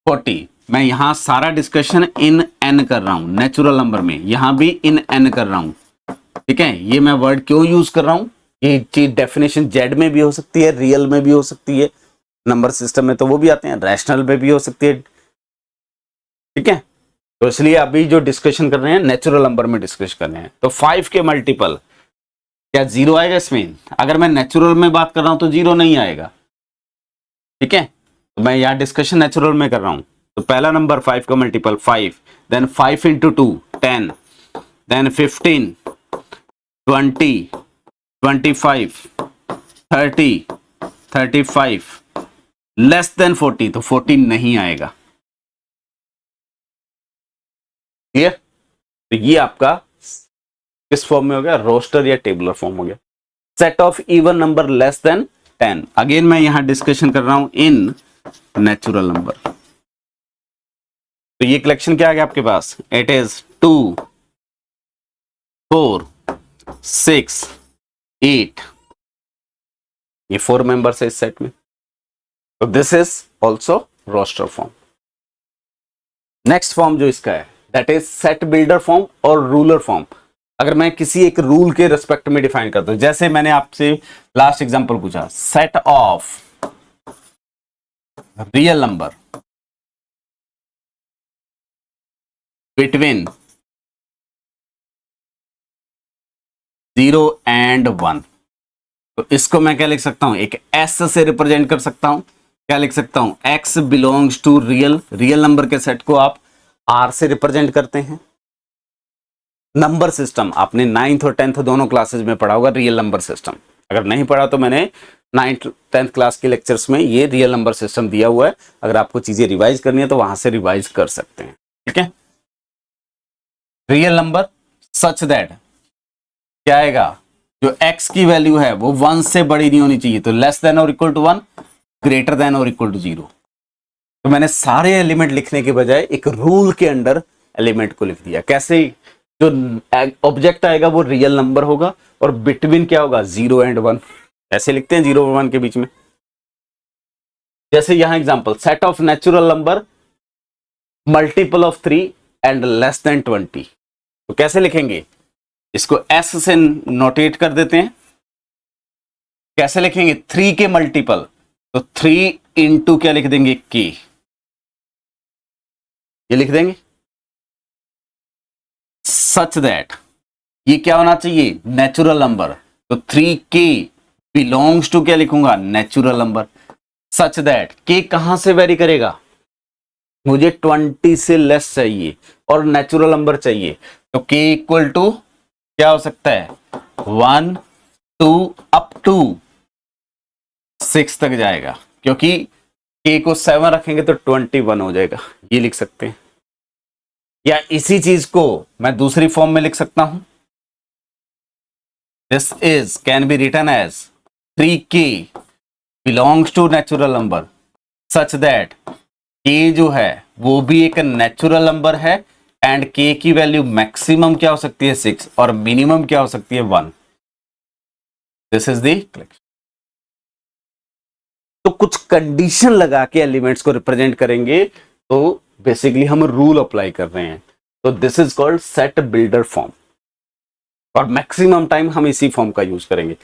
40, मैं यहां सारा डिस्कशन इन एन कर रहा हूं, नेचुरल नंबर में यहां भी इन एन कर रहा हूं। ठीक है, ये मैं वर्ड क्यों यूज कर रहा हूं? ये चीज डेफिनेशन जेड में भी हो सकती है, रियल में भी हो सकती है, नंबर सिस्टम में तो वो भी आते हैं, रैशनल में भी हो सकती है। ठीक है, तो इसलिए अभी जो डिस्कशन कर रहे हैं नेचुरल नंबर में डिस्कस कर रहे हैं। तो 5 के मल्टीपल क्या 0 आएगा इसमें? अगर मैं नेचुरल में बात कर रहा हूं तो 0 नहीं आएगा। ठीक है, तो मैं यहाँ डिस्कशन नेचुरल में कर रहा हूं। तो पहला नंबर 5 का multiple 5, then 5 into 2 10, then 15, 20, 25, 30, 35, less than 40, तो 40 नहीं आएगा। क्लियर? तो ये आपका किस फॉर्म में हो गया? रोस्टर या टेबुलर फॉर्म हो गया। Set of even number less then 10, again मैं यहां डिस्कशन कर रहा हूं इन नेचुरल नंबर। तो ये कलेक्शन क्या आ गया आपके पास? इट इज 2, 4, 6, 8, ये 4 मेंबर्स है इस सेट में। तो this is also roster form. Next form जो इसका है that is set builder form और रूलर फॉर्म। अगर मैं किसी एक रूल के रिस्पेक्ट में डिफाइन करता हूं, जैसे मैंने आपसे लास्ट एग्जांपल पूछा, set of real number between 0 and 1, तो इसको मैं क्या लिख सकता हूं? एक एस से रिप्रेजेंट कर सकता हूं। क्या लिख सकता हूं? X belongs to real, real number के सेट को आप आर से रिप्रेजेंट करते हैं। नंबर सिस्टम आपने 9th और 10th दोनों क्लासेस में पढ़ा होगा, रियल नंबर सिस्टम। अगर नहीं पढ़ा तो मैंने 9th-10th क्लास के लेक्चर्स में ये रियल नंबर सिस्टम दिया हुआ है, अगर आपको चीजें रिवाइज करनी है तो वहां से रिवाइज कर सकते हैं। ठीक है, रियल नंबर सच दैट क्या आएगा, जो x की वैल्यू है वो 1 से बड़ी नहीं होनी चाहिए, तो लेस देन और इक्वल टू 1, ग्रेटर देन और इक्वल टू 0। तो मैंने सारे एलिमेंट लिखने के बजाय एक रूल के अंडर एलिमेंट को लिख दिया। कैसे, जो ऑब्जेक्ट आएगा वो रियल नंबर होगा और बिटवीन क्या होगा, 0 एंड 1, ऐसे लिखते हैं 0 और 1 के बीच में। जैसे यहां example, set of natural number multiple of 3 and less than 20, तो कैसे लिखेंगे, इसको s से नोटेट कर देते हैं। कैसे लिखेंगे, 3 के मल्टीपल, तो 3 इंटू क्या लिख देंगे, k, ये लिख देंगे। सच दैट, ये क्या होना चाहिए, नेचुरल नंबर, तो 3k बिलोंग्स टू क्या लिखूंगा, natural number. Such that k कहां से वेरी करेगा, मुझे 20 से लेस चाहिए और नेचुरल नंबर चाहिए, तो k इक्वल टू क्या हो सकता है, 1 2 अप टू 6 तक जाएगा, क्योंकि k को 7 रखेंगे तो 21 हो जाएगा, ये लिख सकते हैं। या इसी चीज को मैं दूसरी फॉर्म में लिख सकता हूं, this is can be written as 3k belongs to natural number such that k जो है वो भी एक नेचुरल नंबर है एंड k की वैल्यू मैक्सिमम क्या हो सकती है, 6, और मिनिमम क्या हो सकती है, 1। This is the collection. तो कुछ कंडीशन लगा के एलिमेंट्स को रिप्रेजेंट करेंगे, तो बेसिकली हम रूल अप्लाई कर रहे हैं, तो this is called set builder form, और मैक्सिमम टाइम हम इसी फॉर्म का यूज करेंगे।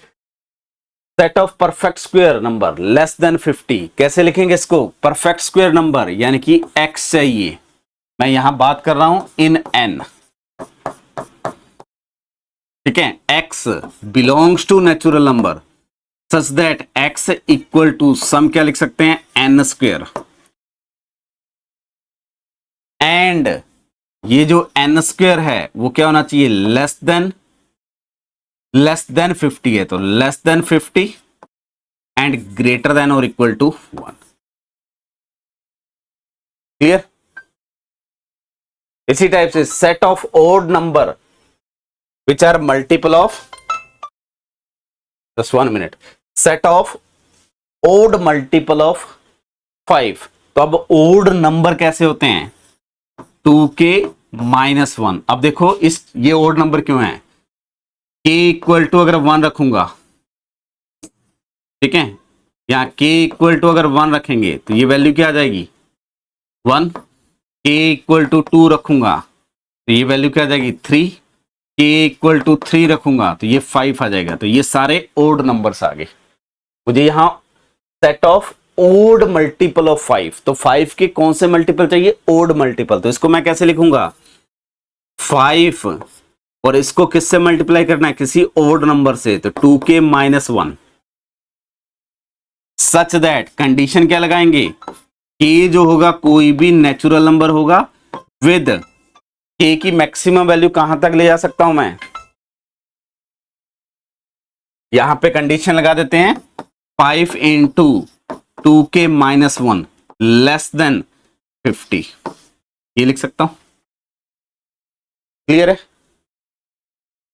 Set of perfect square number less than 50, कैसे लिखेंगे इसको, परफेक्ट स्क्वायर नंबर यानी कि x चाहिए, मैं यहां बात कर रहा हूं इन n, ठीक है, x belongs to natural number such that x equal to some क्या लिख सकते हैं, n स्क्वायर, एंड ये जो n स्क्वायर है वो क्या होना चाहिए, लेस देन 50 है, तो less than 50 and greater than और इक्वल टू 1। क्लियर। इसी टाइप से set of odd number which are multiple of, just 1 minute, set of odd multiple of 5, तो अब ओड नंबर कैसे होते हैं, 2k माइनस 1। अब देखो ये ओड नंबर क्यों है, k इक्वल टू अगर 1 रखूंगा, ठीक है, यहां k इक्वल टू अगर 1 रखेंगे तो ये वैल्यू क्या आ जाएगी, 1, k इक्वल टू 2 रखूंगा तो ये वैल्यू क्या आ जाएगी, 3, k इक्वल टू 3 रखूंगा तो ये 5 आ जाएगा, तो ये सारे ओड नंबर्स आ गए। मुझे यहां set of odd multiple of 5, तो 5 के कौन से मल्टीपल चाहिए, ओड मल्टीपल, तो इसको मैं कैसे लिखूंगा, 5 और इसको किससे मल्टीप्लाई करना है, किसी ओड नंबर से, तो 2k minus 1 such that, condition क्या लगाएंगे, k जो होगा कोई भी नेचुरल नंबर होगा विद k की मैक्सिमम वैल्यू कहां तक ले जा सकता हूं मैं, यहां पे कंडीशन लगा देते हैं 5 into 2k minus 1 less than 50, ये लिख सकता हूं। क्लियर है।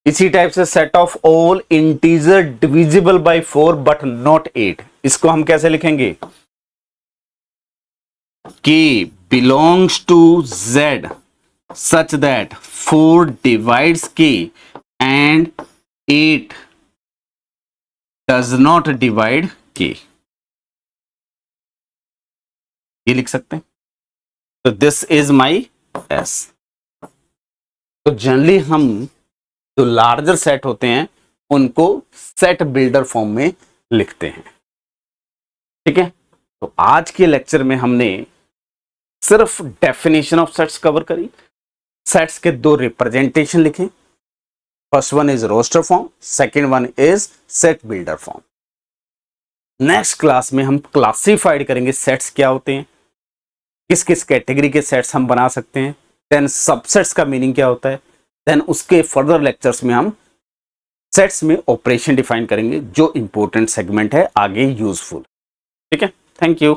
इसी टाइप से set of all integer divisible by 4 but not 8, इसको हम कैसे लिखेंगे, k belongs to z such that 4 divides k and 8 does not divide k, ये लिख सकते हैं। तो दिस इज माई s। तो जनरली हम जो लार्जर सेट होते हैं उनको सेट बिल्डर फॉर्म में लिखते हैं। ठीक है, तो आज के लेक्चर में हमने सिर्फ डेफिनेशन ऑफ सेट्स कवर करी, सेट्स के 2 रिप्रेजेंटेशन लिखे, first one is roster form, second one is set builder form. Next class में हम क्लासिफाइड करेंगे सेट्स क्या होते हैं, किस किस कैटेगरी के सेट्स हम बना सकते हैं, देन सबसेट्स का मीनिंग क्या होता है, देन उसके फर्दर लेक्चर्स में हम सेट्स में ऑपरेशन डिफाइन करेंगे जो इंपॉर्टेंट सेगमेंट है आगे यूजफुल। ठीक है, थैंक यू।